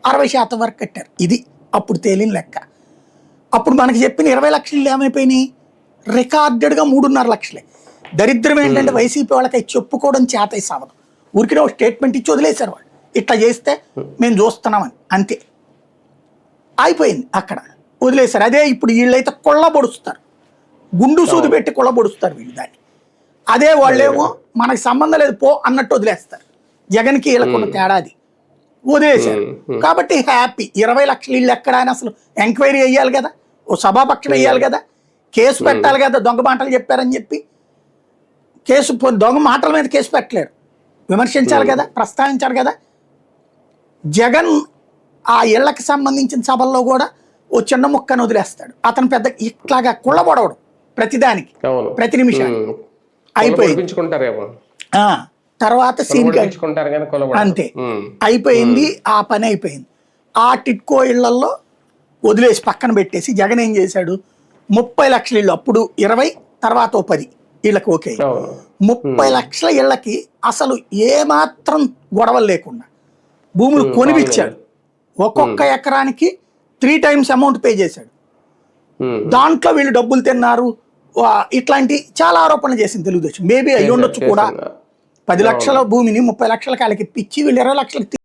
60% వరకు కట్టారు. ఇది అప్పుడు తేలిన లెక్క. అప్పుడు మనకి చెప్పిన 20 లక్షలు ఏమైపోయినాయి, రికార్డెడ్గా 3.5 లక్షలే. దరిద్రం ఏంటంటే వైసీపీ వాళ్ళకి చెప్పుకోవడం చేత సావదు. ఊరికే ఒక స్టేట్మెంట్ ఇచ్చి వదిలేశారు వాళ్ళు, ఇట్లా చేస్తే మేము చూస్తున్నామని, అంతే అయిపోయింది అక్కడ వదిలేశారు. అదే ఇప్పుడు వీళ్ళైతే కొల్లబొడుస్తారు, గుండు సూది పెట్టి కొల్లబొడుస్తారు వీళ్ళు దాన్ని. అదే వాళ్ళేమో మనకి సంబంధం లేదు పో అన్నట్టు వదిలేస్తారు. జగన్కి వీళ్ళకున్న తేడాది వదిలేశారు. కాబట్టి హ్యాపీ. 20 లక్షలు ఇళ్ళు ఎక్కడ అని అసలు ఎంక్వైరీ వేయాలి కదా, ఓ సభాపక్షం వేయాలి కదా, కేసు పెట్టాలి కదా, దొంగ మాటలు చెప్పారని చెప్పి. కేసు దొంగ మాటల మీద కేసు పెట్టలేరు, విమర్శించాలి కదా, ప్రస్తావించాలి కదా. జగన్ ఆ ఇళ్లకు సంబంధించిన సభల్లో కూడా ఓ చిన్న ముక్కను వదిలేస్తాడు. అతను పెద్ద ఇట్లాగా కుళ్ళబడవడం ప్రతిదానికి, ప్రతి నిమిషానికి. అయిపోయింది తర్వాత సీన్ అంతే అయిపోయింది, ఆ పని అయిపోయింది. ఆ టిట్కో ఇళ్లలో వదిలేసి పక్కన పెట్టేసి జగన్ ఏం చేశాడు, 30 లక్షల ఇళ్ళు, అప్పుడు 20 తర్వాత 10 వీళ్ళకి ఓకే. 30 లక్షల ఇళ్ళకి అసలు ఏమాత్రం గొడవలు లేకుండా భూములు కొనిపించాడు. ఒక్కొక్క ఎకరానికి 3 times అమౌంట్ పే చేశాడు. దాంట్లో వీళ్ళు డబ్బులు తిన్నారు, ఇట్లాంటి చాలా ఆరోపణలు చేసింది తెలుగుదేశం. మేబీ అయ్యి ఉండొచ్చు కూడా. 10 లక్షల భూమిని 30 లక్షల కాళ్ళకి ఇప్పించి వీళ్ళు 20 లక్షలకి